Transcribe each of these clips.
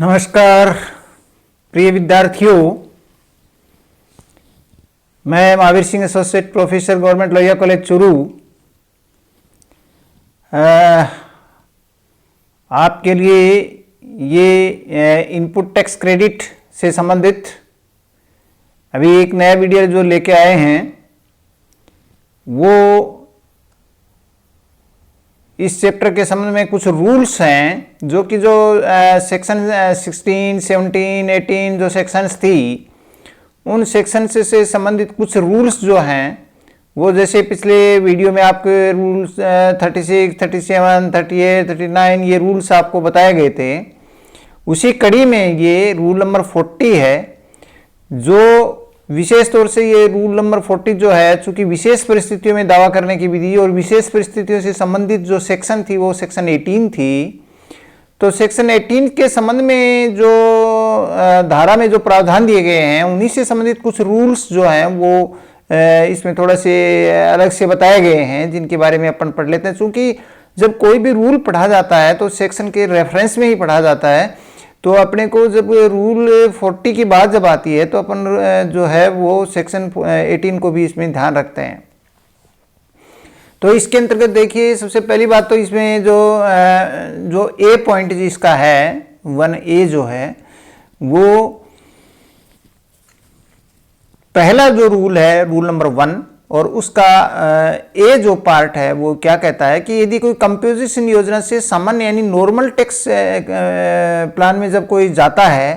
नमस्कार प्रिय विद्यार्थियों, मैं Mahavir Singh associate professor government Lohia college Churu आपके लिए ये इनपुट टैक्स क्रेडिट से संबंधित अभी एक नया वीडियो जो लेके आए हैं वो इस चैप्टर के संबंध में कुछ रूल्स हैं जो कि जो सेक्शन 16, 17, 18 जो सेक्शंस थी उन सेक्शन से संबंधित कुछ रूल्स जो हैं वो जैसे पिछले वीडियो में आपके रूल्स 36, 37, 38, 39 ये रूल्स आपको बताए गए थे। उसी कड़ी में ये रूल नंबर 40 है जो विशेष तौर से ये रूल नंबर 40 जो है चूंकि विशेष परिस्थितियों में दावा करने की विधि और विशेष परिस्थितियों से संबंधित जो सेक्शन थी वो सेक्शन 18 थी। तो सेक्शन 18 के संबंध में जो धारा में जो प्रावधान दिए गए हैं उन्हीं से संबंधित कुछ रूल्स जो हैं वो इसमें थोड़ा से अलग से बताए गए हैं जिनके बारे में अपन पढ़ लेते हैं। चूंकि जब कोई भी रूल पढ़ा जाता है तो सेक्शन के रेफरेंस में ही पढ़ा जाता है, तो अपने को जब रूल 40 की बात जब आती है तो अपन जो है वो सेक्शन 18 को भी इसमें ध्यान रखते हैं। तो इसके अंतर्गत देखिए सबसे पहली बात तो इसमें जो ए पॉइंट जिसका है 1A जो है वो पहला जो रूल है रूल नंबर 1 और उसका ए जो पार्ट है वो क्या कहता है कि यदि कोई कंपोजिशन योजना से सामान्य यानी नॉर्मल टैक्स प्लान में जब कोई जाता है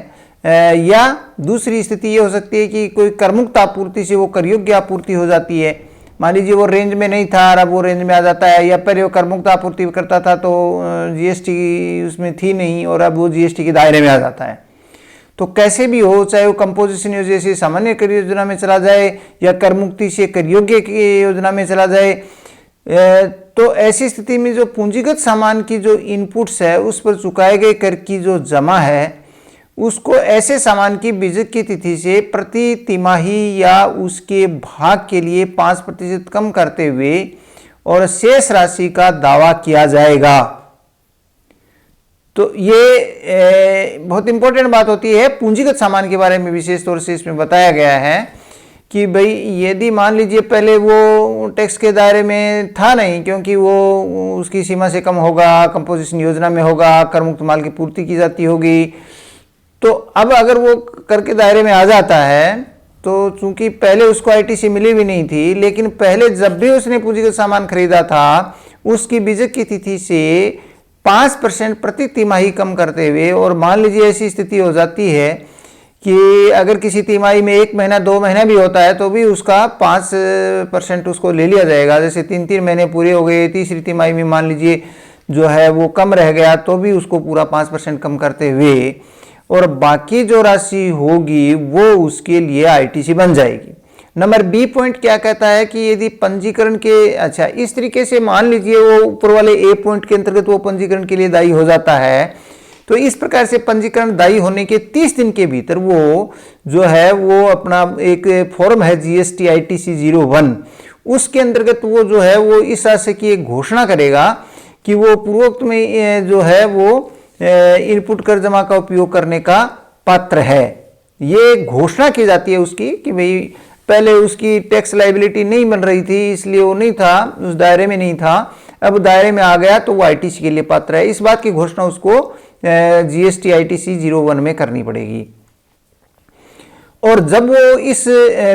या दूसरी स्थिति ये हो सकती है कि कोई करमुक्त आपूर्ति से वो करयोग्य आपूर्ति हो जाती है। मान लीजिए वो रेंज में नहीं था और अब वो रेंज में आ जाता है, या पहले वो करमुक्त आपूर्ति करता था तो जीएसटी उसमें थी नहीं और अब वो जीएसटी के दायरे में आ जाता है। तो कैसे भी हो, चाहे वो कंपोजिशन योजना से सामान्य कर योजना में चला जाए या कर मुक्ति से कर योग्य की योजना में चला जाए, तो ऐसी स्थिति में जो पूंजीगत सामान की जो इनपुट्स है उस पर चुकाए गए कर की जो जमा है उसको ऐसे सामान की बीजक की तिथि से प्रति तिमाही या उसके भाग के लिए 5% कम करते हुए और शेष राशि का दावा किया जाएगा। तो ये बहुत इंपॉर्टेंट बात होती है। पूंजीगत सामान के बारे में विशेष तौर से इसमें बताया गया है कि भाई यदि मान लीजिए पहले वो टैक्स के दायरे में था नहीं क्योंकि वो उसकी सीमा से कम होगा, कंपोजिशन योजना में होगा, कर मुक्त माल की पूर्ति की जाती होगी, तो अब अगर वो कर के दायरे में आ जाता है तो चूंकि पहले उसको आईटीसी मिली भी नहीं थी, लेकिन पहले जब भी उसने पूंजीगत सामान खरीदा था उसकी बीजक की तिथि से 5% प्रति तिमाही कम करते हुए, और मान लीजिए ऐसी स्थिति हो जाती है कि अगर किसी तिमाही में 1 महीना 2 महीना भी होता है तो भी उसका 5% उसको ले लिया जाएगा। जैसे 3 महीने पूरे हो गए, तीसरी तिमाही में मान लीजिए जो है वो कम रह गया तो भी उसको पूरा 5% कम करते हुए और बाकी जो राशि होगी वो उसके लिए आईटीसी बन जाएगी। नंबर बी पॉइंट क्या कहता है कि यदि पंजीकरण के इस तरीके से मान लीजिए वो ऊपर वाले ए पॉइंट के अंतर्गत वो पंजीकरण के लिए दायी हो जाता है, तो इस प्रकार से पंजीकरण दायी होने के 30 दिन के भीतर वो जो है वो अपना एक फॉर्म है जीएसटी आईटीसी 01 उसके अंतर्गत वो जो है वो इस आशय की एक घोषणा करेगा कि वो पूर्वोक्त में जो है वो इनपुट कर जमा का उपयोग करने का पात्र है। ये घोषणा की जाती है उसकी कि भाई पहले उसकी टैक्स लायबिलिटी नहीं बन रही थी इसलिए वो नहीं था, उस दायरे में नहीं था, अब दायरे में आ गया तो वो आईटीसी के लिए पात्र है। इस बात की घोषणा उसको जीएसटी आईटीसी 01 में करनी पड़ेगी। और जब वो इस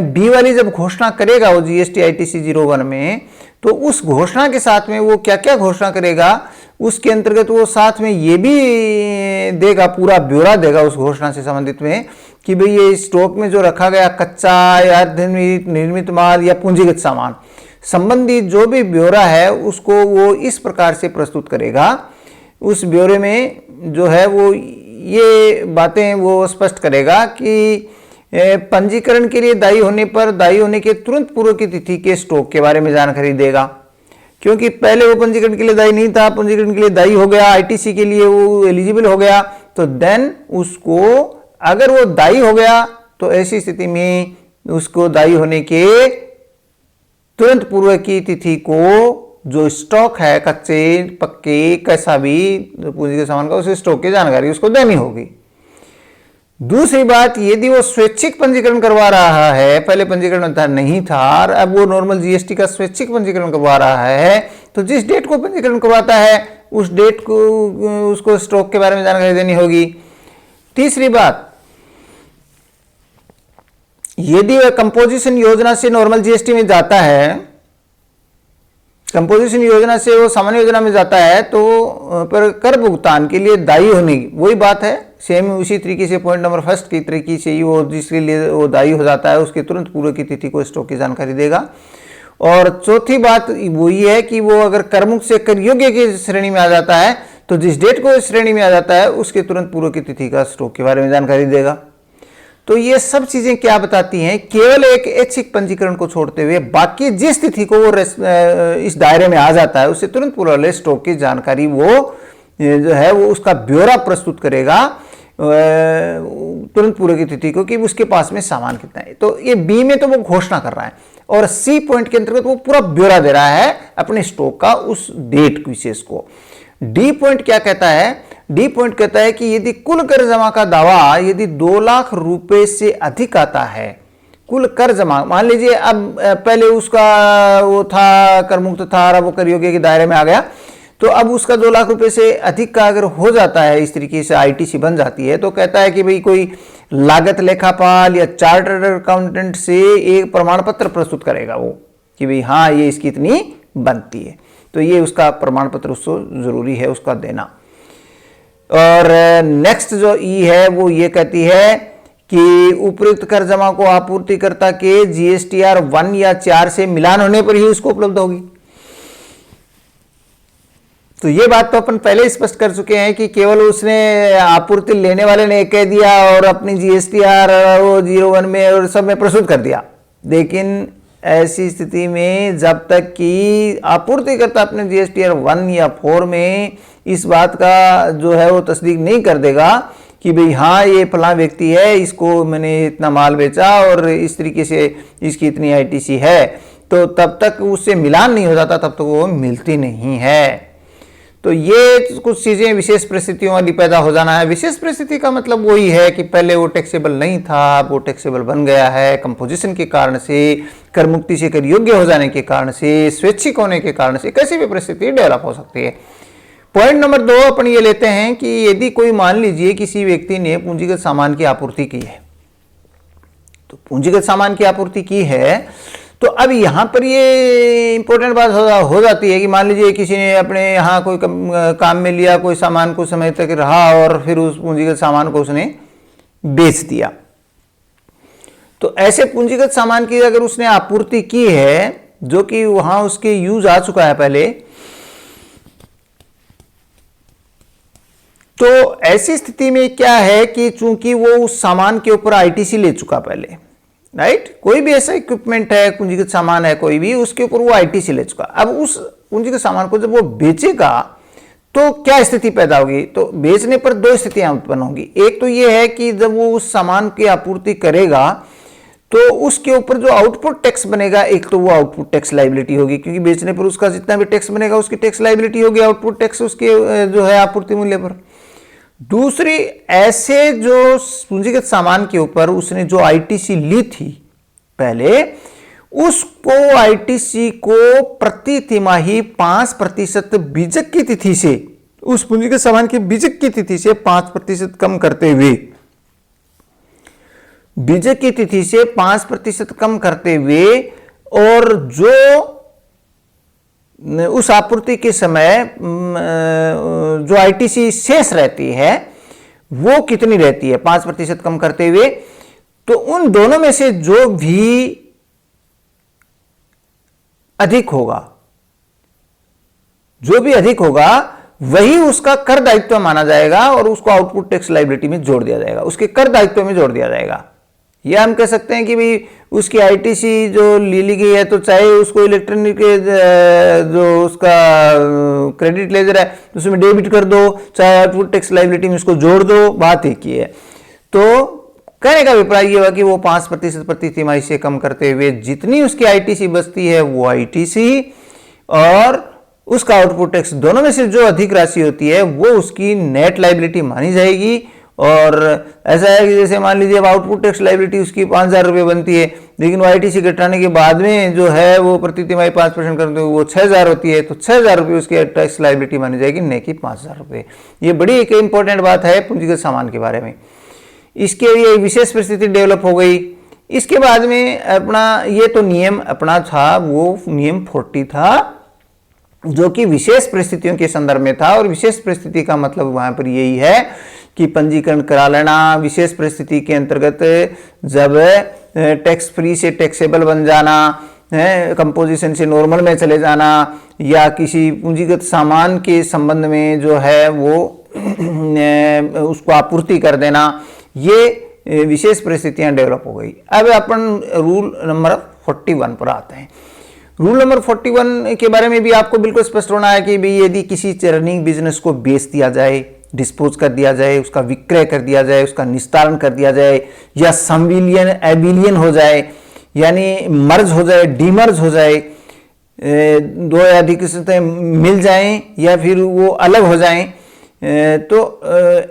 बी वाली जब घोषणा करेगा वो जीएसटी आईटीसी 01 में, तो उस घोषणा के साथ में वो क्या क्या घोषणा करेगा उसके अंतर्गत वो साथ में ये भी देगा, पूरा ब्यौरा देगा उस घोषणा से संबंधित में कि भाई ये स्टॉक में जो रखा गया कच्चा या निर्मित माल या पूंजीगत सामान संबंधी जो भी ब्यौरा है उसको वो इस प्रकार से प्रस्तुत करेगा। उस ब्यौरे में जो है वो ये बातें वो स्पष्ट करेगा कि पंजीकरण के लिए दायी होने पर दायी होने के तुरंत पूर्व की तिथि के स्टॉक के बारे में जानकारी देगा, क्योंकि पहले वो पंजीकरण के लिए दायी नहीं था, पंजीकरण के लिए दायी हो गया, आईटीसी के लिए वो एलिजिबल हो गया, तो देन उसको अगर वो दायी हो गया तो ऐसी स्थिति में उसको दायी होने के तुरंत पूर्व की तिथि को जो स्टॉक है कच्चे पक्के कैसा भी पूंजी के सामान का उस स्टॉक की जानकारी उसको देनी होगी। दूसरी बात, यदि वो स्वैच्छिक पंजीकरण करवा रहा है, पहले पंजीकरण नहीं था और अब वो नॉर्मल जीएसटी का स्वैच्छिक पंजीकरण करवा रहा है, तो जिस डेट को पंजीकरण करवाता है उस डेट को उसको स्टॉक के बारे में जानकारी देनी होगी। तीसरी बात, यदि वह कंपोजिशन योजना से नॉर्मल जीएसटी में जाता है, कंपोजिशन योजना से वो सामान्य योजना में जाता है, तो पर कर भुगतान के लिए दायी होने की वही बात है, सेम उसी तरीके से पॉइंट नंबर फर्स्ट की तरीके से ही वो जिसके लिए वो दायी हो जाता है उसके तुरंत पूर्व की तिथि को स्टॉक की जानकारी देगा। और चौथी बात वो ये है कि वो अगर करमुक्त से कर योग्य की श्रेणी में आ जाता है तो जिस डेट को इस श्रेणी में आ जाता है उसके तुरंत पूर्व की तिथि का स्टॉक के बारे में जानकारी देगा। तो ये सब चीजें क्या बताती हैं, केवल एक ऐच्छिक पंजीकरण को छोड़ते हुए बाकी जिस तिथि को वो इस दायरे में आ जाता है उससे तुरंत पूर्व वाले स्टॉक की जानकारी वो जो है वो उसका ब्यौरा प्रस्तुत करेगा तुरंत पूर्व की तिथि को कि उसके पास में सामान कितना है। तो ये बी में तो वो घोषणा कर रहा है और सी पॉइंट के अंतर्गत वो पूरा ब्यौरा दे रहा है अपने स्टॉक का उस डेट विशेष को। डी पॉइंट क्या कहता है, डी पॉइंट कहता है कि यदि कुल कर जमा का दावा यदि 2 लाख रुपए से अधिक आता है, कुल कर जमा, मान लीजिए अब पहले उसका वो था कर मुक्त था और वो कर योग्य के दायरे में आ गया, तो अब उसका 2 लाख रुपए से अधिक का अगर हो जाता है, इस तरीके से आईटीसी बन जाती है, तो कहता है कि भाई कोई लागत लेखापाल या चार्टर्ड अकाउंटेंट से एक प्रमाण पत्र प्रस्तुत करेगा वो कि भाई हाँ ये इसकी इतनी बनती है, तो ये उसका प्रमाण पत्र उसको जरूरी है उसका देना। और नेक्स्ट जो ई है वो ये कहती है कि उपयुक्त कर जमा को आपूर्तिकर्ता के जीएसटीआर 1 या 4 से मिलान होने पर ही उसको उपलब्ध होगी। तो ये बात तो अपन पहले ही स्पष्ट कर चुके हैं कि केवल उसने आपूर्ति लेने वाले ने कह दिया और अपनी जीएसटीआर वो 01 में और सब में प्रस्तुत कर दिया, लेकिन ऐसी स्थिति में जब तक कि आपूर्तिकर्ता अपने जीएसटीआर 1 या 4 में इस बात का जो है वो तस्दीक नहीं कर देगा कि भाई हाँ ये फलां व्यक्ति है, इसको मैंने इतना माल बेचा और इस तरीके से इसकी इतनी आईटीसी है, तो तब तक उससे मिलान नहीं हो जाता, तब तक वो मिलती नहीं है। तो ये कुछ चीजें विशेष परिस्थितियों वाली पैदा हो जाना है। विशेष परिस्थिति का मतलब वही है कि पहले वो टैक्सेबल नहीं था, अब वो टैक्सेबल बन गया है कंपोजिशन के कारण से, कर मुक्ति से कर योग्य हो जाने के कारण से, स्वैच्छिक होने के कारण से, कैसी भी परिस्थिति डेवलप हो सकती है। पॉइंट नंबर 2 अपन ये लेते हैं कि यदि कोई मान लीजिए किसी व्यक्ति ने पूंजीगत सामान की आपूर्ति की है, तो पूंजीगत सामान की आपूर्ति की है, तो अब यहां पर ये इंपॉर्टेंट बात हो जाती है कि मान लीजिए किसी ने अपने यहाँ कोई काम में लिया, कोई सामान कुछ समय तक रहा और फिर उस पूंजीगत सामान को उसने बेच दिया। तो ऐसे पूंजीगत सामान की अगर उसने आपूर्ति की है जो कि वहां उसके यूज आ चुका है पहले, तो ऐसी स्थिति में क्या है कि चूंकि वो उस सामान के ऊपर आईटीसी ले चुका पहले, राइट, कोई भी ऐसा इक्विपमेंट है, पूंजीगत सामान है कोई भी, उसके ऊपर वो आईटीसी ले चुका। अब उस पूंजीगत सामान को जब वो बेचेगा तो क्या स्थिति पैदा होगी, तो बेचने पर 2 स्थितियां उत्पन्न होंगी। एक तो ये है कि जब वो उस सामान की आपूर्ति करेगा तो उसके ऊपर जो आउटपुट टैक्स बनेगा, एक तो वो आउटपुट टैक्स लायबिलिटी होगी, क्योंकि बेचने पर उसका जितना भी टैक्स बनेगा उसकी टैक्स लायबिलिटी होगी, आउटपुट टैक्स उसके जो है आपूर्ति मूल्य पर। दूसरी, ऐसे जो पूंजीगत सामान के ऊपर उसने जो आईटीसी ली थी पहले, उसको आईटीसी को प्रति तिमाही 5% बीजक की तिथि से, उस पूंजीगत सामान की बीजक की तिथि से 5% कम करते हुए, बीजक की तिथि से 5% कम करते हुए, और जो उस आपूर्ति के समय जो आईटीसी शेष रहती है वो कितनी रहती है 5% कम करते हुए, तो उन दोनों में से जो भी अधिक होगा, जो भी अधिक होगा वही उसका कर दायित्व माना जाएगा और उसको आउटपुट टैक्स लायबिलिटी में जोड़ दिया जाएगा, उसके कर दायित्व में जोड़ दिया जाएगा। या हम कह सकते हैं कि भाई उसकी आईटीसी जो ली गई है, तो चाहे उसको इलेक्ट्रॉनिक जो उसका क्रेडिट लेजर है उसमें डेबिट कर दो, चाहे आउटपुट टैक्स लायबिलिटी में उसको जोड़ दो, बात एक ही है। तो कहने का अभिप्राय ये हुआ कि वो 5% प्रति तिमाही से कम करते हुए जितनी उसकी आईटीसी बचती है वो आईटीसी और उसका आउटपुट टैक्स, दोनों में से जो अधिक राशि होती है वो उसकी नेट लायबिलिटी मानी जाएगी और ऐसा है कि जैसे मान लीजिए अब आउटपुट टैक्स लायबिलिटी उसकी 5,000 रुपये बनती है, लेकिन वो ITC घटाने के बाद में जो है वो प्रति तिमाही 5% करते हुए वो 6,000 होती है, तो 6,000 रुपये उसकी टैक्स लायबिलिटी मानी जाएगी, न कि 5,000 रुपये। ये बड़ी एक इंपॉर्टेंट बात है पूंजीगत सामान के बारे में। इसके लिए विशेष परिस्थिति डेवलप हो गई। इसके बाद में अपना ये तो नियम अपना था, वो नियम 40 था, जो कि विशेष परिस्थितियों के संदर्भ में था। और विशेष परिस्थिति का मतलब वहां पर यही है कि पंजीकरण करा लेना, विशेष परिस्थिति के अंतर्गत जब टैक्स फ्री से टैक्सेबल बन जाना है, कंपोजिशन से नॉर्मल में चले जाना, या किसी पूंजीगत सामान के संबंध में जो है वो उसको आपूर्ति कर देना, ये विशेष परिस्थितियां डेवलप हो गई। अब अपन रूल नंबर 41 पर आते हैं। रूल नंबर 41 के बारे में भी आपको बिल्कुल स्पष्ट होना है कि भाई यदि किसी रनिंग बिजनेस को बेच दिया जाए, डिस्पोज कर दिया जाए, उसका विक्रय कर दिया जाए, उसका निस्तारण कर दिया जाए, या संविलियन एबिलियन हो जाए, यानी मर्ज हो जाए, डीमर्ज हो जाए, दो या अधिक किस्में मिल जाएं या फिर वो अलग हो जाएं, तो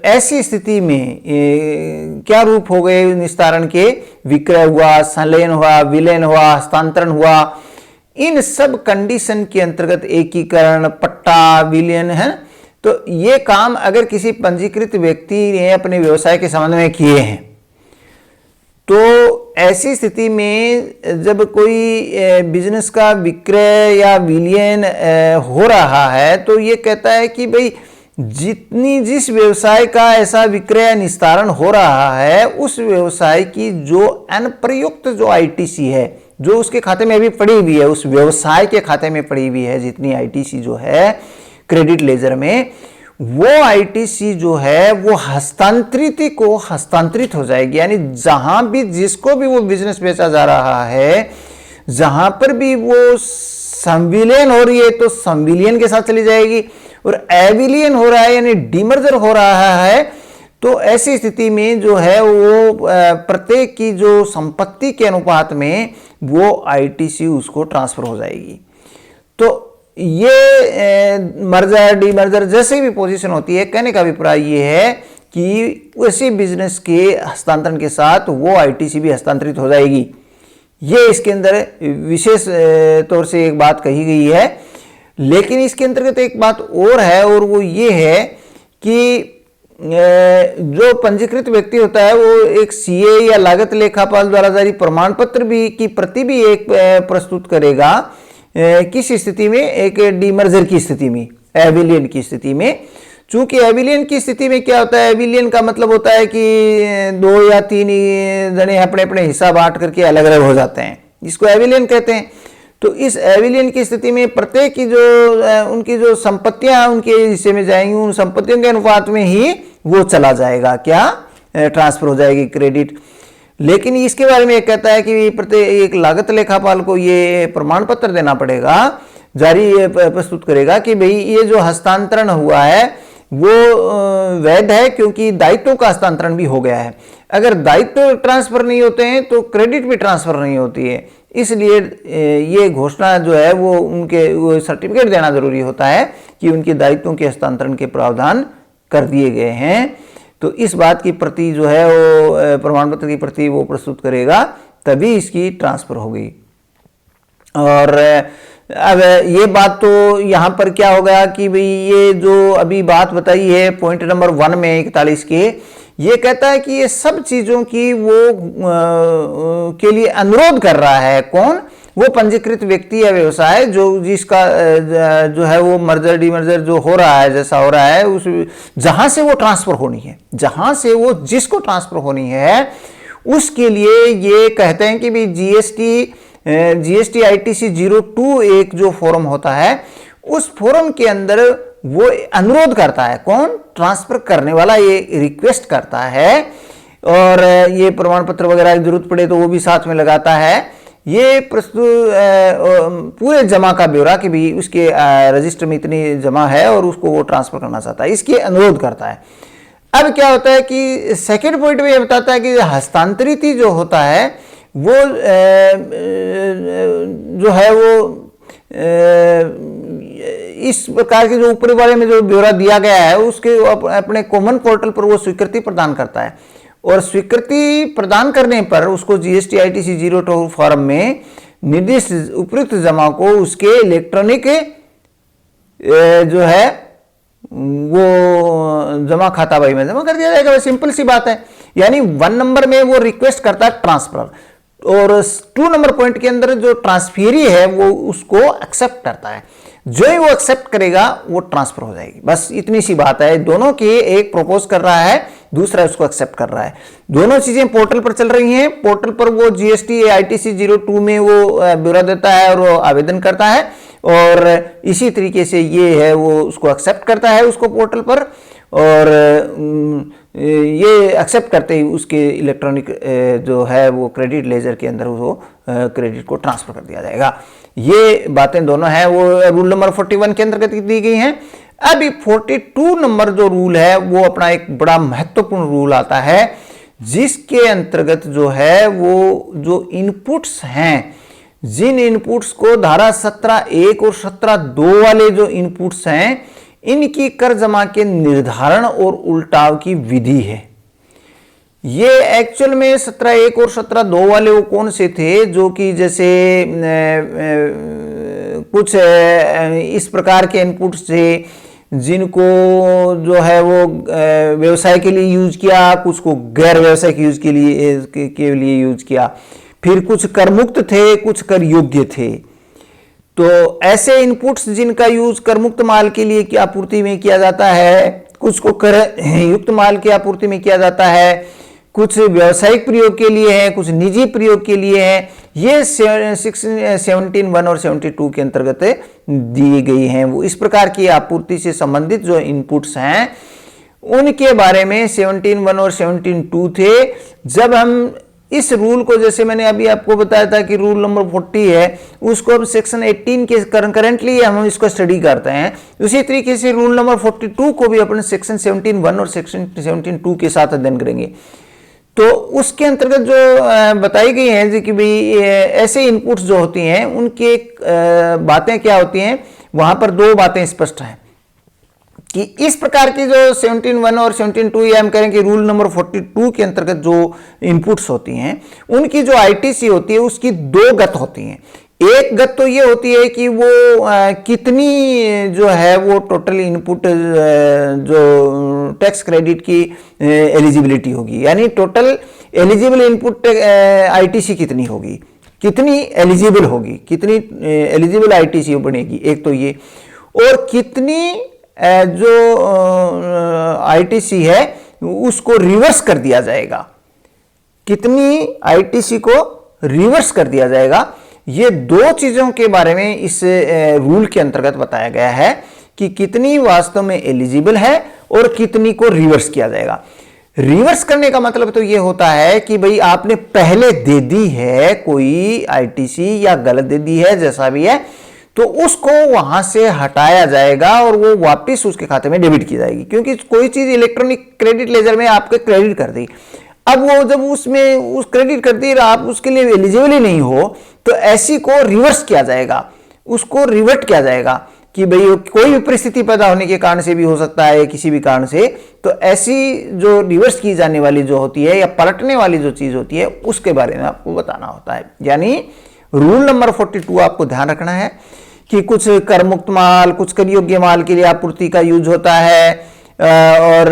ऐसी स्थिति में क्या रूप हो गए निस्तारण के? विक्रय हुआ, संलयन हुआ, विलयन हुआ, हस्तांतरण हुआ। इन सब कंडीशन के अंतर्गत एकीकरण, पट्टा, विलयन है, तो ये काम अगर किसी पंजीकृत व्यक्ति ने अपने व्यवसाय के संबंध में किए हैं, तो ऐसी स्थिति में जब कोई बिजनेस का विक्रय या विलयन हो रहा है, तो ये कहता है कि भाई जिस व्यवसाय का ऐसा विक्रय निस्तारण हो रहा है, उस व्यवसाय की जो अनप्रयुक्त जो ITC है, जो उसके खाते में अभी पड़ी हुई है, उस व्यवसाय के खाते में पड़ी हुई है जितनी ITC जो है क्रेडिट लेजर में, वो ITC जो है वो हस्तांतरित हो जाएगी। यानी जहां भी जिसको भी वो बिजनेस बेचा जा रहा है, जहां पर भी वो संविलियन हो रही है तो संविलियन के साथ चली जाएगी, और एविलियन हो रहा है यानी डीमर्जर हो रहा है, तो ऐसी स्थिति में जो है वो प्रत्येक की जो संपत्ति के अनुपात में वो ITC उसको ट्रांसफर हो जाएगी। तो ये मर्जर डीमर्जर जैसे भी पोजीशन होती है, कहने का अभिप्राय ये है कि उसी बिजनेस के हस्तांतरण के साथ वो ITC भी हस्तांतरित हो जाएगी। ये इसके अंदर विशेष तौर से एक बात कही गई है। लेकिन इसके अंतर्गत एक बात और है, और वो ये है कि जो पंजीकृत व्यक्ति होता है वो एक CA या लागत लेखापाल द्वारा जारी प्रमाण पत्र भी की प्रति भी एक प्रस्तुत करेगा। किस स्थिति में? एक डीमर्जर की स्थिति में, एविलियन की स्थिति में। चूंकि एविलियन की स्थिति में क्या होता है, एविलियन का मतलब होता है कि 2 या 3 जने अपने अपने हिस्सा बांट करके अलग अलग हो जाते हैं, इसको एविलियन कहते हैं। तो इस एविलियन की स्थिति में प्रत्येक की जो उनकी जो संपत्तियां उनके हिस्से में जाएंगी, उन संपत्तियों के अनुपात में ही वो चला जाएगा, क्या ट्रांसफर हो जाएगी क्रेडिट। लेकिन इसके बारे में एक कहता है कि प्रत्येक लागत लेखापाल को ये प्रमाण पत्र देना पड़ेगा, जारी प्रस्तुत करेगा कि भाई ये जो हस्तांतरण हुआ है वो वैध है, क्योंकि दायित्वों का हस्तांतरण भी हो गया है। अगर दायित्व ट्रांसफर नहीं होते हैं तो क्रेडिट भी ट्रांसफर नहीं होती है, इसलिए ये घोषणा जो है वो सर्टिफिकेट देना जरूरी होता है कि उनके दायित्वों के हस्तांतरण के प्रावधान कर दिए गए हैं। तो इस बात की प्रति जो है वो प्रमाण पत्र की प्रति वो प्रस्तुत करेगा, तभी इसकी ट्रांसफर होगी। और अब ये बात तो यहाँ पर क्या होगा कि भाई ये जो अभी बात बताई है पॉइंट नंबर 1 में 41 के, ये कहता है कि ये सब चीजों की वो के लिए अनुरोध कर रहा है कौन? वो पंजीकृत व्यक्ति या व्यवसाय जो जिसका जो है वो मर्जर डीमर्जर जो हो रहा है, जैसा हो रहा है, उस जहां से वो ट्रांसफर होनी है, जहां से वो जिसको ट्रांसफर होनी है उसके लिए ये कहते हैं कि भाई GST ITC 02 एक जो फॉर्म होता है, उस फॉर्म के अंदर वो अनुरोध करता है कौन? ट्रांसफर करने वाला ये रिक्वेस्ट करता है, और ये प्रमाण पत्र वगैरह की जरूरत पड़े तो वो भी साथ में लगाता है। ये प्रस्तुत पूरे जमा का ब्यौरा कि भी उसके रजिस्टर में इतनी जमा है और उसको वो ट्रांसफर करना चाहता है, इसके अनुरोध करता है। अब क्या होता है कि सेकेंड पॉइंट में ये बताता है कि हस्तांतरित जो होता है वो जो है वो इस प्रकार के जो ऊपरी वाले में जो ब्यौरा दिया गया है उसके अपने कॉमन पोर्टल पर वो स्वीकृति प्रदान करता है, और स्वीकृति प्रदान करने पर उसको जीएसटी ITC 02 फॉर्म में निर्दिष्ट उपयुक्त जमा को उसके इलेक्ट्रॉनिक जो है वो जमा खाता बही में जमा कर दिया जाएगा। सिंपल सी बात है। यानी 1 नंबर में वो रिक्वेस्ट करता है ट्रांसफर, और 2 नंबर पॉइंट के अंदर जो ट्रांसफेरी है वो उसको एक्सेप्ट करता है। जो ही वो एक्सेप्ट करेगा वो ट्रांसफर हो जाएगी। बस इतनी सी बात है। दोनों के, एक प्रपोज कर रहा है, दूसरा उसको एक्सेप्ट कर रहा है। दोनों चीजें पोर्टल पर चल रही हैं। पोर्टल पर वो जीएसटी ITC 02 में वो ब्यौरा देता है और वो आवेदन करता है, और इसी तरीके से ये है वो उसको एक्सेप्ट करता है उसको पोर्टल पर, और ये एक्सेप्ट करते ही उसके इलेक्ट्रॉनिक जो है वो क्रेडिट लेजर के अंदर वो क्रेडिट को ट्रांसफर कर दिया जाएगा। ये बातें दोनों हैं वो रूल नंबर 41 के अंतर्गत दी गई हैं। अभी 42 नंबर जो रूल है वो अपना एक बड़ा महत्वपूर्ण रूल आता है, जिसके अंतर्गत जो है वो जो इनपुट्स हैं, जिन इनपुट्स को धारा 17(1) और 17(2) वाले जो इनपुट्स हैं, इनकी कर जमा के निर्धारण और उल्टाव की विधि है। ये एक्चुअल में 17(1) और 17(2) वाले वो कौन से थे, जो कि जैसे कुछ इस प्रकार के इनपुट्स थे जिनको जो है वो व्यवसाय के लिए यूज किया, कुछ को गैर व्यवसायिक यूज के लिए यूज किया, फिर कुछ कर मुक्त थे, कुछ कर योग्य थे। तो ऐसे इनपुट्स जिनका यूज कर मुक्त माल के लिए की आपूर्ति में किया जाता है, कुछ को कर युक्त माल की आपूर्ति में किया जाता है, कुछ व्यावसायिक प्रयोग के लिए है, कुछ निजी प्रयोग के लिए है। ये 17(1) और 72 के अंतर्गत दी गई हैं। वो इस प्रकार की आपूर्ति से संबंधित जो इनपुट्स हैं उनके बारे में 17(1) और 72 थे। जब हम इस रूल को, जैसे मैंने अभी आपको बताया था कि रूल नंबर 40 है, उसको अब सेक्शन 18 के करंटली हम इसको स्टडी करते हैं। उसी तरीके से रूल नंबर 42 को भी अपन सेक्शन 17(1) और सेक्शन 17(2) के साथ अध्ययन करेंगे। तो उसके अंतर्गत जो बताई गई है कि भाई ऐसे इनपुट्स जो होती हैं उनकी बातें क्या होती हैं, वहां पर 2 बातें स्पष्ट हैं कि इस प्रकार की जो 17(1) और 72, या हम करें कि रूल नंबर 42 के अंतर्गत जो इनपुट्स होती हैं उनकी जो ITC होती है उसकी 2 गत होती हैं। एक गत तो ये होती है कि वो कितनी जो है वो टोटल इनपुट जो टैक्स क्रेडिट की एलिजिबिलिटी होगी, यानी टोटल एलिजिबल इनपुट ITC कितनी होगी, कितनी एलिजिबल होगी, कितनी एलिजिबल ITC बनेगी, एक तो ये, और कितनी जो ITC है उसको रिवर्स कर दिया जाएगा, कितनी ITC को रिवर्स कर दिया जाएगा। ये 2 चीजों के बारे में इस रूल के अंतर्गत बताया गया है कि कितनी वास्तव में एलिजिबल है और कितनी को रिवर्स किया जाएगा। रिवर्स करने का मतलब तो ये होता है कि भाई आपने पहले दे दी है कोई ITC या गलत दे दी है, जैसा भी है, तो उसको वहां से हटाया जाएगा और वो वापस उसके खाते में डेबिट की जाएगी। क्योंकि कोई चीज इलेक्ट्रॉनिक क्रेडिट लेजर में आपके क्रेडिट कर दी, अब वो जब उसमें उस क्रेडिट कर दी आप उसके लिए एलिजिबल ही नहीं हो, तो ऐसी को रिवर्स किया जाएगा, उसको रिवर्ट किया जाएगा कि भाई कोई भी परिस्थिति पैदा होने के कारण से भी हो सकता है, किसी भी कारण से, तो ऐसी जो रिवर्स की जाने वाली जो होती है या पलटने वाली जो चीज होती है उसके बारे में आपको बताना होता है। यानी रूल नंबर 42 आपको ध्यान रखना है कि कुछ कर मुक्त माल, कुछ कर योग्य माल के लिए आपूर्ति का यूज होता है, और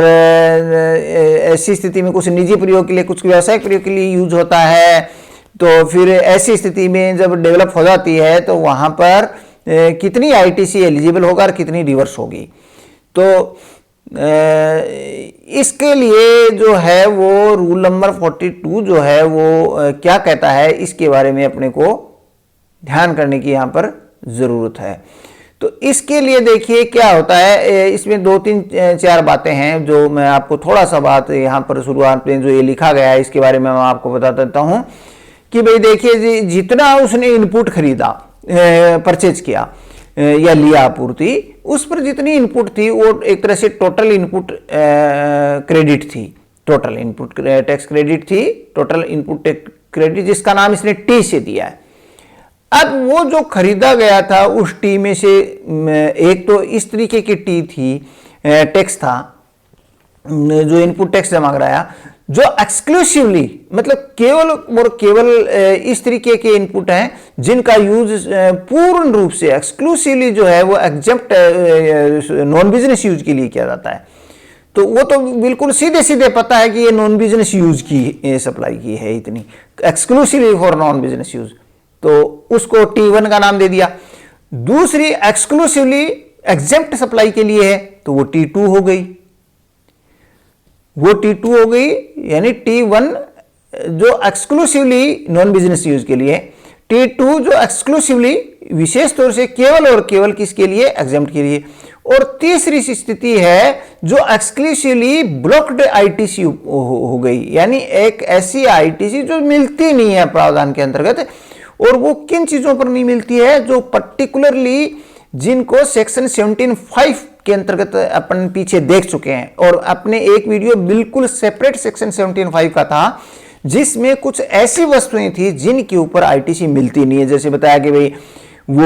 ऐसी स्थिति में कुछ निजी प्रयोग के लिए, कुछ व्यावसायिक प्रयोग के लिए यूज होता है। तो फिर ऐसी स्थिति में जब डेवलप हो जाती है तो वहां पर कितनी ITC एलिजिबल होगा और कितनी रिवर्स होगी। तो इसके लिए जो है वो रूल नंबर 42 जो है वो क्या कहता है, इसके बारे में अपने को ध्यान करने की यहाँ पर जरूरत है। तो इसके लिए देखिए क्या होता है, इसमें 2-3-4 बातें हैं जो मैं आपको थोड़ा सा बात यहाँ पर शुरुआत में जो ये लिखा गया है इसके बारे में मैं आपको बता देता हूँ कि भाई देखिए जितना उसने इनपुट खरीदा, परचेज किया या लिया आपूर्ति, उस पर जितनी इनपुट थी वो एक तरह से टोटल इनपुट क्रेडिट थी, टोटल इनपुट टैक्स क्रेडिट थी, टोटल इनपुट क्रेडिट, जिसका नाम इसने T से दिया है। अब वो जो खरीदा गया था उस टी में से एक तो इस तरीके की टी थी, टैक्स था जो इनपुट टैक्स जमा कराया, जो एक्सक्लूसिवली मतलब केवल और केवल इस तरीके के इनपुट हैं जिनका यूज पूर्ण रूप से एक्सक्लूसिवली जो है वो एग्जम्प्ट नॉन बिजनेस यूज के लिए किया जाता है। तो वो तो बिल्कुल सीधे सीधे पता है कि ये नॉन बिजनेस यूज की सप्लाई की है, इतनी exclusively for non business use, तो उसको T1 का नाम दे दिया। दूसरी एक्सक्लूसिवली एग्जम्प्ट सप्लाई के लिए है तो वो T2 हो गई, वो T2 हो गई, यानी T1 जो एक्सक्लूसिवली नॉन बिजनेस यूज के लिए, T2 जो एक्सक्लूसिवली विशेष तौर से केवल और केवल किसके लिए, एग्जम्प्ट के लिए। और तीसरी स्थिति है जो एक्सक्लूसिवली ब्लॉक्ड आईटीसी हो गई, यानी एक ऐसी आईटीसी जो मिलती नहीं है प्रावधान के अंतर्गत। और वो किन चीजों पर नहीं मिलती है, जो पर्टिकुलरली जिनको सेक्शन 17(5) के अंतर्गत अपन पीछे देख चुके हैं, और अपने एक वीडियो बिल्कुल सेपरेट सेक्शन 17(5) का था जिसमें कुछ ऐसी वस्तुएं थी जिनके ऊपर आईटीसी मिलती नहीं है। जैसे बताया कि भाई वो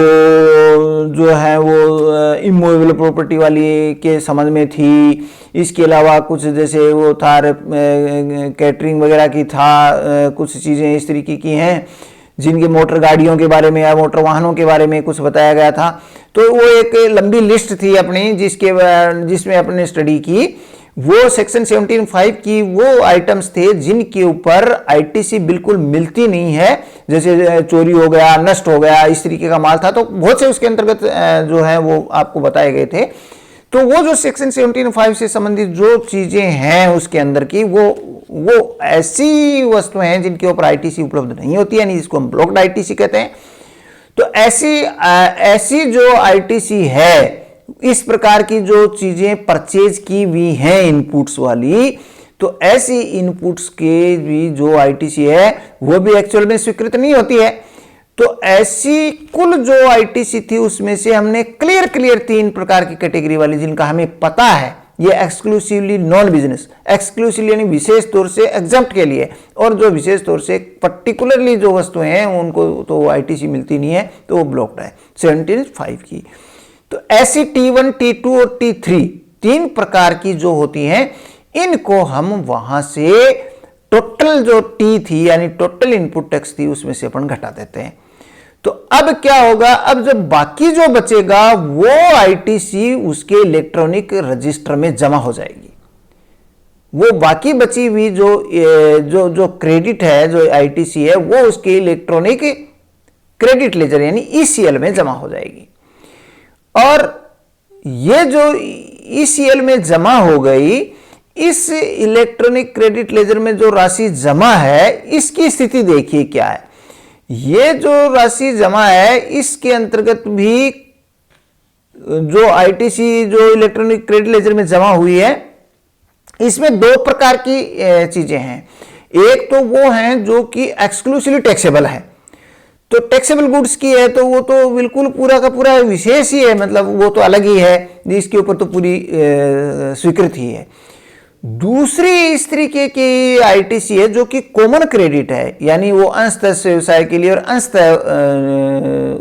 जो है वो इमूवेबल प्रॉपर्टी वाली के संबंध में थी, इसके अलावा कुछ जैसे वो था कैटरिंग वगैरह की था, कुछ चीज़ें इस तरीके की हैं जिनके मोटर गाड़ियों के बारे में या मोटर वाहनों के बारे में कुछ बताया गया था। तो वो एक लंबी लिस्ट थी अपनी जिसमें अपने स्टडी की, वो सेक्शन 17(5) की वो आइटम्स थे जिनके ऊपर आईटीसी बिल्कुल मिलती नहीं है, जैसे चोरी हो गया, नष्ट हो गया, इस तरीके का माल था। तो बहुत से उसके अंतर्गत जो है वो आपको बताए गए थे। तो वो जो सेक्शन 17(5) से संबंधित जो चीजें हैं उसके अंदर की, वो ऐसी वस्तुएं हैं जिनके ऊपर आईटीसी उपलब्ध नहीं होती है, यानी जिसको हम ब्लॉक्ड आईटीसी कहते हैं। तो ऐसी जो आईटीसी है, इस प्रकार की जो चीजें परचेज की हुई हैं इनपुट्स वाली, तो ऐसी इनपुट्स के भी जो आईटीसी है वो भी एक्चुअल में स्वीकृत नहीं होती है। तो ऐसी कुल जो आईटीसी थी उसमें से हमने क्लियर 3 प्रकार की कैटेगरी वाली जिनका हमें पता है ये एक्सक्लूसिवली नॉन बिजनेस, एक्सक्लूसिवली यानी विशेष तौर से एग्जम्प्ट के लिए, और जो विशेष तौर से पर्टिकुलरली जो वस्तुएं हैं उनको तो आईटीसी मिलती नहीं है, तो वो ब्लॉक्ड है 17(5) की। तो ऐसी T1, T2 और T3 3 प्रकार की जो होती हैं, इनको हम वहां से टोटल जो T थी यानी टोटल इनपुट टैक्स थी उसमें से अपन घटा देते हैं। तो अब क्या होगा, अब जब बाकी जो बचेगा वो आईटीसी उसके इलेक्ट्रॉनिक रजिस्टर में जमा हो जाएगी। वो बाकी बची हुई जो क्रेडिट है, जो आईटीसी है, वो उसके इलेक्ट्रॉनिक क्रेडिट लेजर यानी ईसीएल में जमा हो जाएगी। और ये जो ईसीएल में जमा हो गई, इस इलेक्ट्रॉनिक क्रेडिट लेजर में जो राशि जमा है, इसकी स्थिति देखिए क्या है। ये जो राशि जमा है इसके अंतर्गत भी जो आईटीसी जो इलेक्ट्रॉनिक क्रेडिट लेजर में जमा हुई है, इसमें 2 प्रकार की चीजें हैं। एक तो वो हैं जो कि एक्सक्लूसिवली टैक्सेबल है, तो टैक्सेबल गुड्स की है तो वो तो बिल्कुल पूरा का पूरा विशेष ही है, मतलब वो तो अलग ही है, इसके ऊपर तो पूरी स्वीकृति है। दूसरी इस तरीके की आईटीसी है जो कि कॉमन क्रेडिट है, यानी वो अंशतः व्यवसाय के लिए और अंशतः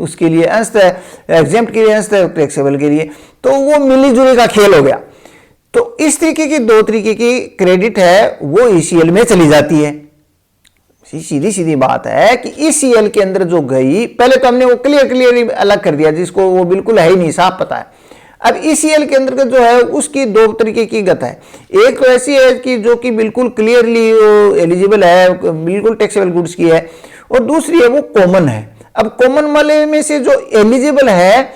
उसके लिए, अंशतः एग्जेम्प्ट के लिए, अंशतः टैक्सेबल के लिए, तो वो मिली जुली का खेल हो गया। तो इस तरीके की 2 तरीके की क्रेडिट है वो ईसीएल में चली जाती है। सीधी बात है कि ईसीएल के अंदर जो गई, पहले तो हमने वो क्लियरली अलग कर दिया जिसको वो बिल्कुल है ही नहीं, साफ पता है। अब ईसीएल के अंदर जो है उसकी 2 तरीके की गत है। एक तो ऐसी है कि जो कि बिल्कुल क्लियरली एलिजिबल है, बिल्कुल टैक्सेबल गुड्स की है, और दूसरी है वो कॉमन है। अब कॉमन वाले में से जो एलिजिबल है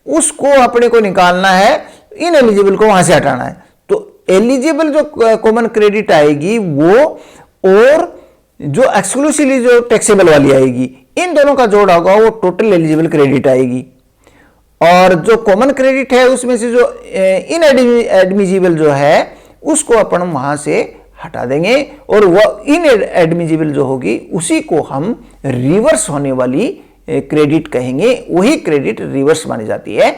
उसको अपने को निकालना है, इनएलिजिबल को वहां से हटाना है। तो एलिजिबल जो कॉमन क्रेडिट आएगी वो, और जो एक्सक्लूसिवली जो टैक्सेबल वाली आएगी, इन दोनों का जोड़ होगा वो टोटल एलिजिबल क्रेडिट आएगी। और जो कॉमन क्रेडिट है उसमें से जो इनएडमिजिबल जो है उसको अपन वहां से हटा देंगे, और वह इनएडमिजिबल जो होगी उसी को हम रिवर्स होने वाली क्रेडिट कहेंगे। वही क्रेडिट रिवर्स मानी जाती है।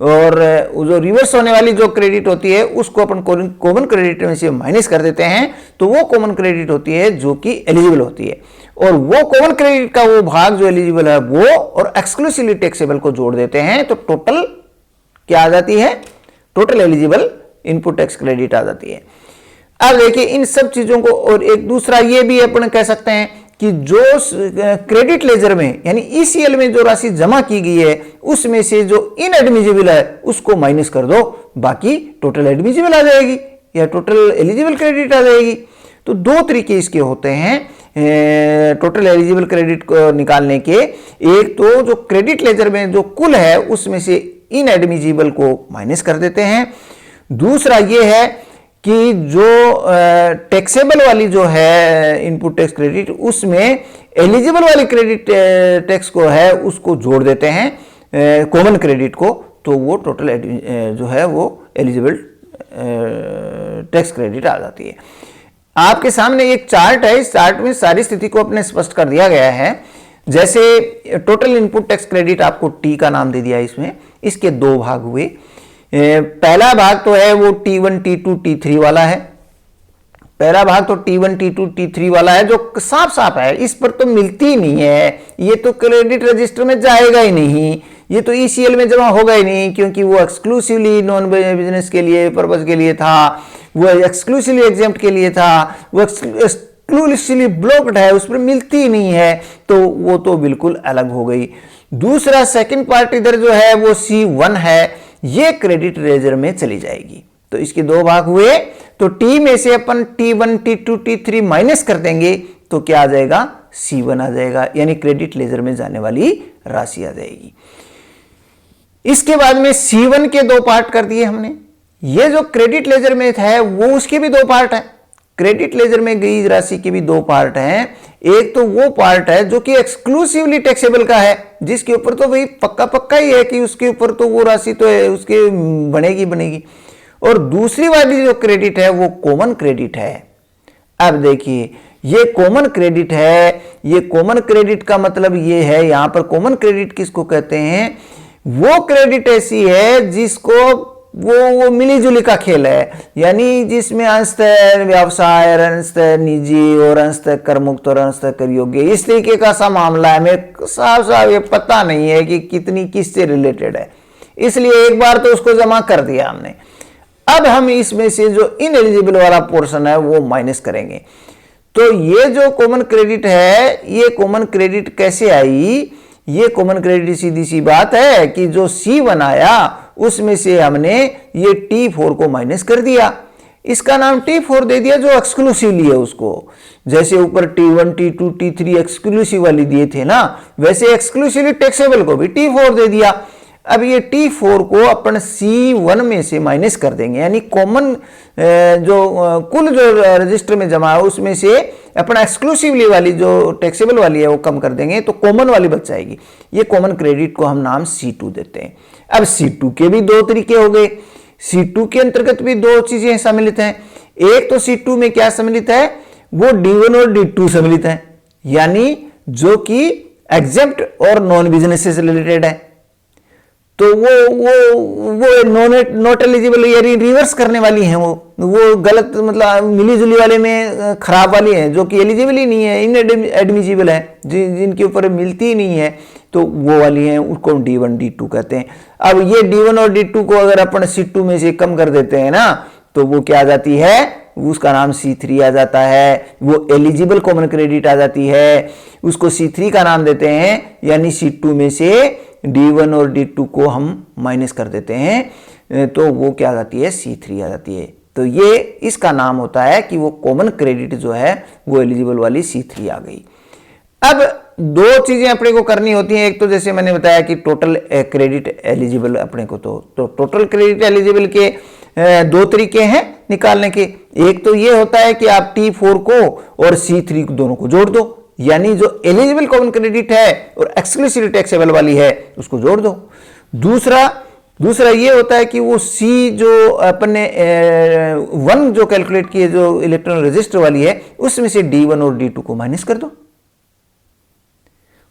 और जो रिवर्स होने वाली जो क्रेडिट होती है उसको अपन कॉमन क्रेडिट में से माइनस कर देते हैं, तो वो कॉमन क्रेडिट होती है जो कि एलिजिबल होती है। और वो कॉमन क्रेडिट का वो भाग जो एलिजिबल है वो और एक्सक्लूसिवली टैक्सेबल को जोड़ देते हैं, तो टोटल क्या आ जाती है, total eligible input tax credit आ जाती है। अब देखिए इन सब चीजों को, और एक दूसरा ये भी अपन कह सकते हैं कि जो क्रेडिट लेजर में यानी ईसीएल में जो राशि जमा की गई है उसमें से जो इनएडमिजिबल है उसको माइनस कर दो, बाकी टोटल एडमिजिबल आ जाएगी या टोटल एलिजिबल क्रेडिट आ जाएगी। तो दो तरीके इसके होते हैं टोटल एलिजिबल क्रेडिट को निकालने के। एक तो जो क्रेडिट लेजर में जो कुल है उसमें से इनएडमिजिबल को माइनस कर देते हैं। दूसरा ये है कि जो टैक्सेबल वाली जो है इनपुट टैक्स क्रेडिट उसमें एलिजिबल वाली क्रेडिट टैक्स को है उसको जोड़ देते हैं कॉमन क्रेडिट को, तो वो टोटल जो है वो एलिजिबल टैक्स क्रेडिट आ जाती है। आपके सामने एक चार्ट है, इस चार्ट में सारी स्थिति को अपने स्पष्ट कर दिया गया है। जैसे टोटल इनपुट टैक्स क्रेडिट आपको टी का नाम दे दिया, इसमें इसके दो भाग हुए। पहला भाग तो है वो T1 T2 T3 वाला है। पहला भाग तो T1 T2 T3 वाला है जो साफ साफ है, इस पर तो मिलती नहीं है, ये तो क्रेडिट रजिस्टर में जाएगा ही नहीं, ये तो ईसीएल में जमा होगा ही नहीं, क्योंकि वो एक्सक्लूसिवली नॉन बिजनेस के लिए पर्पज के लिए था, वो एक्सक्लूसिवली एग्जेम्प्ट के लिए था, वो एक्सक्लूसिवली ब्लॉक्ड है, उस पर मिलती ही नहीं है, तो वो तो बिल्कुल अलग हो गई। दूसरा सेकंड पार्ट इधर जो है वो C1 है, ये क्रेडिट लेजर में चली जाएगी। तो इसके दो भाग हुए, तो टी में से अपन T1 T2 T3 माइनस कर देंगे तो क्या आ जाएगा, C1 आ जाएगा, यानी क्रेडिट लेजर में जाने वाली राशि आ जाएगी। इसके बाद में C1 के दो पार्ट कर दिए हमने। ये जो क्रेडिट लेजर में है वो उसके भी दो पार्ट है, क्रेडिट लेजर में गई राशि के भी दो पार्ट हैं। एक तो वो पार्ट है जो कि एक्सक्लूसिवली टैक्सेबल का है, जिसके ऊपर तो भाई पक्का पक्का ही है कि उसके ऊपर तो वो राशि तो है उसके बनेगी। और दूसरी वाली जो क्रेडिट है वो कॉमन क्रेडिट है। अब देखिए ये कॉमन क्रेडिट है, ये कॉमन क्रेडिट का मतलब ये है, यहां पर कॉमन क्रेडिट किसको कहते हैं, वो क्रेडिट ऐसी है जिसको वो मिली जुली का खेल है, यानी जिसमें अंशतः व्यवसाय, अंशतः निजी और अंशतः कर मुक्त और अंशतः कर योग्य, इस तरीके का सा मामला है। मेरे साफ साफ ये पता नहीं है कि कितनी किससे रिलेटेड है, इसलिए एक बार तो उसको जमा कर दिया हमने। अब हम इसमें से जो इनएलिजिबल वाला पोर्शन है वो माइनस करेंगे। तो ये जो कॉमन क्रेडिट है, ये कॉमन क्रेडिट कैसे आई, ये कॉमन क्रेडिट सीधी सी बात है कि जो C1 आया उसमें से हमने ये T4 को माइनस कर दिया, इसका नाम T4 दे दिया जो एक्सक्लूसिवली है उसको। जैसे ऊपर T1 T2 T3 एक्सक्लूसिव वाली दिए थे ना, वैसे एक्सक्लूसिवली टैक्सेबल को भी T4 दे दिया। अब ये T4 को अपन C1 में से माइनस कर देंगे, यानी कॉमन जो कुल जो रजिस्टर में जमा है उसमें से अपन एक्सक्लूसिवली वाली जो टैक्सेबल वाली है वो कम कर देंगे, तो कॉमन वाली बच जाएगी। ये कॉमन क्रेडिट को हम नाम C2 देते हैं। अब C2 के भी दो तरीके हो गए। C2 के अंतर्गत भी दो चीजें सम्मिलित हैं। एक तो C2 में क्या सम्मिलित है, वो D1 और D2 सम्मिलित है, यानी जो कि एग्जेम्प्ट और नॉन बिजनेस से रिलेटेड है। तो वो नॉट एलिजिबल यानी रिवर्स करने वाली हैं, वो गलत मतलब मिली जुली वाले में खराब वाली हैं, जो कि एलिजिबल ही नहीं है, इनएडमिजिबल है, जिनके ऊपर मिलती ही नहीं है, तो वो वाली हैं, उसको D1 D2 कहते हैं। अब ये D1 और D2 को अगर अपन C2 में से कम कर देते हैं ना, तो वो क्या आ जाती है, उसका नाम C3 आ जाता है, वो एलिजिबल कॉमन क्रेडिट आ जाती है, उसको C3 का नाम देते हैं, यानी C2 में से D1 और D2 को हम माइनस कर देते हैं, तो वो क्या आ जाती है, C3 आ जाती है। तो ये इसका नाम होता है कि वो कॉमन क्रेडिट जो है वो एलिजिबल वाली C3 आ गई। अब दो चीजें अपने को करनी होती हैं। एक तो जैसे मैंने बताया कि टोटल क्रेडिट एलिजिबल अपने को, तो टोटल क्रेडिट एलिजिबल के दो तरीके हैं निकालने के। एक तो ये होता है कि आप T4 को और C3 दोनों को जोड़ दो, यानी जो एलिजिबल कॉमन क्रेडिट है और एक्सक्लूसिव टैक्सेबल वाली है उसको जोड़ दो। दूसरा ये होता है कि वो C जो अपने 1 जो कैलकुलेट किए जो इलेक्ट्रॉनिक रजिस्टर वाली है उसमें से D1 और D2 को माइनस कर दो,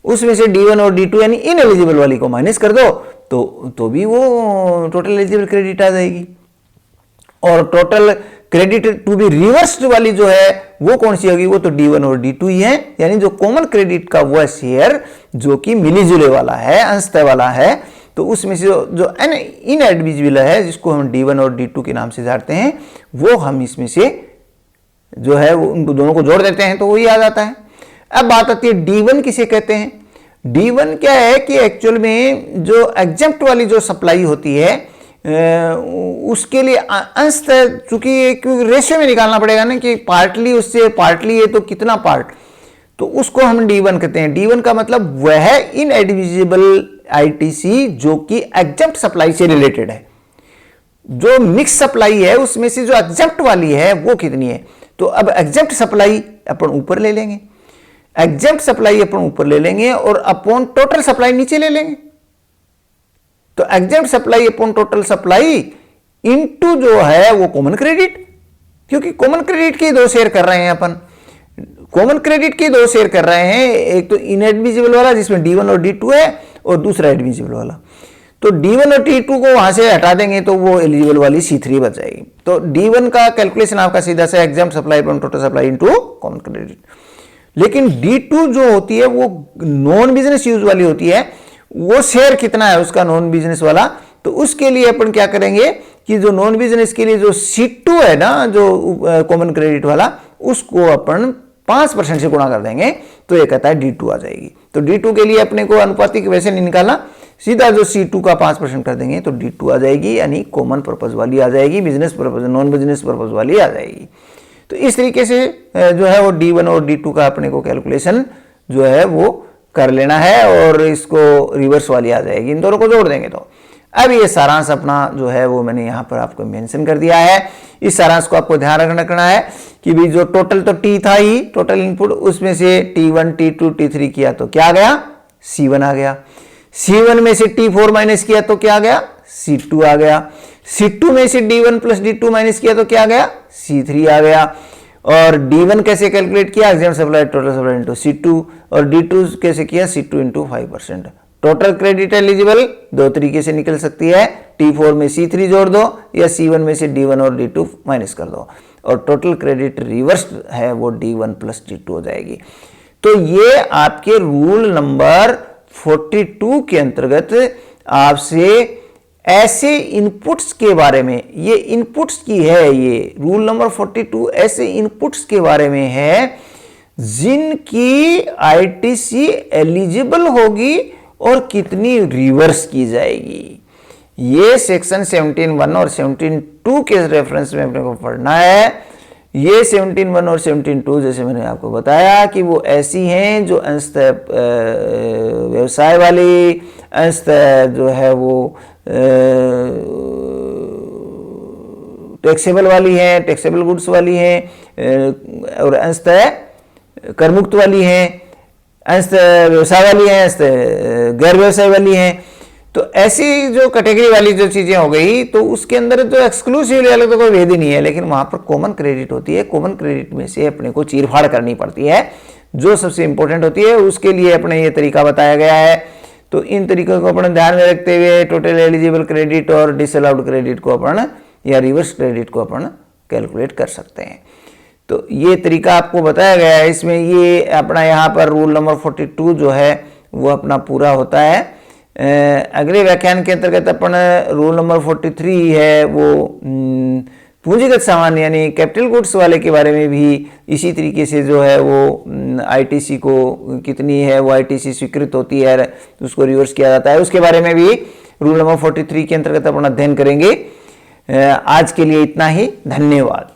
उसमें से D1 और D2 यानी इनएलिजिबल वाली को माइनस कर दो तो भी वो टोटल एलिजिबल क्रेडिट आ जाएगी। और total credit to be reversed वाली जो है वो कौन सी होगी, वो तो D1 और D2 ही है, यानी जो कॉमन क्रेडिट का वो शेयर जो कि मिलीजुले वाला है, अंशतः वाला है, तो उसमें से जो इनएडमिजिबल है जिसको हम D1 और D2 के नाम से जानते हैं, वो हम इसमें से जो है वो उन दोनों को जोड़ देते हैं तो वही आ जाता है। अब बात आती है D1 किसे कहते हैं। D1 क्या है कि एक्चुअल में जो एग्जेम्प्ट वाली जो सप्लाई होती है उसके लिए अंशतः, चूंकि रेशियो में निकालना पड़ेगा ना कि पार्टली उससे पार्टली है तो कितना पार्ट, तो उसको हम D1 कहते हैं। D1 का मतलब वह इनएडमिजिबल आईटीसी जो कि एग्जेम्प्ट सप्लाई से रिलेटेड है। जो मिक्स सप्लाई है उसमें से जो एग्जेम्प्ट वाली है वो कितनी है, तो अब एग्जेम्प्ट सप्लाई अपन ऊपर ले लेंगे, एग्जेम्प्ट सप्लाई अपन ऊपर ले लेंगे और अपॉन टोटल सप्लाई नीचे ले लेंगे। तो exempt supply upon total supply into जो है वो कॉमन क्रेडिट, क्योंकि कॉमन क्रेडिट के दो शेयर कर रहे हैं अपन, कॉमन क्रेडिट के दो शेयर कर रहे हैं, एक तो इनएडमिजिबल वाला जिसमें D1 और D2 है और दूसरा एडमिजिबल वाला। तो D1 और D2 को वहां से हटा देंगे तो वो एलिजिबल वाली C3 बच जाएगी। तो D1 का कैलकुलेशन आपका सीधा से exempt supply upon total supply into common credit. लेकिन D2 जो होती है वो नॉन बिजनेस यूज वाली होती है, वो शेयर कितना है उसका नॉन बिजनेस वाला, तो उसके लिए अपन क्या करेंगे कि जो नॉन बिजनेस के लिए जो C2 है ना, जो कॉमन क्रेडिट वाला, उसको अपन 5% से गुणा कर देंगे तो ये कहता है D2 आ जाएगी। तो D2 के लिए अपने को अनुपातिक वैसे नहीं निकालना, सीधा जो C2 का 5% कर देंगे तो D2 आ जाएगी, यानी कॉमन पर्पज वाली आ जाएगी, business purpose non business purpose वाली आ जाएगी। तो इस तरीके से जो है वो D1 और D2 का अपने को कैलकुलेशन जो है वो कर लेना है और इसको रिवर्स वाली आ जाएगी, इन दोनों को जोड़ देंगे तो। अब ये सारांश अपना जो है वो मैंने यहाँ पर आपको मेंशन कर दिया है। इस सारांश को आपको ध्यान रखना है कि भी जो टोटल तो T था ही, टोटल इनपुट, उसमें से T1 T2 T3 किया तो क्या आ गया, C1 आ गया। C1 में से T4 माइनस किया तो क्या आ गया, C2 आ गया। C2 में से D1 प्लस D2 माइनस किया तो क्या आ गया, C3 आ गया। और D1 कैसे कैलकुलेट किया, exempt supply total supply into C2, और D2 कैसे किया, C2 into 5%। Total credit eligible दो तरीके से निकल सकती है, T4 में C3 जोड़ दो या C1 में से D1 और D2 माइनस कर दो, और टोटल क्रेडिट रिवर्स है वो D1 प्लस D2 हो जाएगी। तो ये आपके रूल नंबर 42 के अंतर्गत आपसे ऐसे इनपुट्स के बारे में, ये इनपुट्स की है, ये रूल नंबर 42 ऐसे इनपुट्स के बारे में है जिनकी आईटीसी एलिजिबल होगी और कितनी रिवर्स की जाएगी। ये सेक्शन 17(1) और 17(2) के रेफरेंस में अपने को पढ़ना है। ये 17(1) और 17(2) जैसे मैंने आपको बताया कि वो ऐसी हैं जो अंशतः व्यवसाय वाली, अंशतः जो है वो टैक्सेबल वाली है, टैक्सेबल गुड्स वाली हैं, और अंशतः करमुक्त वाली हैं, अंशतः व्यवसाय वाली हैं, अंशतः गैर व्यवसाय वाली हैं। तो ऐसी जो कैटेगरी वाली जो चीजें हो गई तो उसके अंदर जो एक्सक्लूसिवली अलग तो कोई भेद ही नहीं है, लेकिन वहां पर कॉमन क्रेडिट होती है। कॉमन क्रेडिट में से अपने को चीरफाड़ करनी पड़ती है, जो सबसे इंपॉर्टेंट होती है उसके लिए अपने ये तरीका बताया गया है। तो इन तरीकों को अपन ध्यान में रखते हुए टोटल एलिजिबल क्रेडिट और डिसअलाउड क्रेडिट को अपन या रिवर्स क्रेडिट को अपन कैलकुलेट कर सकते हैं। तो ये तरीका आपको बताया गया है। इसमें ये अपना यहाँ पर रूल नंबर 42 जो है वो अपना पूरा होता है। अगले व्याख्यान के अंतर्गत अपन रूल नंबर 43 है वो पूंजीगत सामान यानी कैपिटल गुड्स वाले के बारे में भी इसी तरीके से जो है वो आईटीसी को कितनी है वो आईटीसी स्वीकृत होती है तो उसको रिवर्स किया जाता है, उसके बारे में भी रूल नंबर 43 के अंतर्गत अपन अध्ययन करेंगे। आज के लिए इतना ही, धन्यवाद।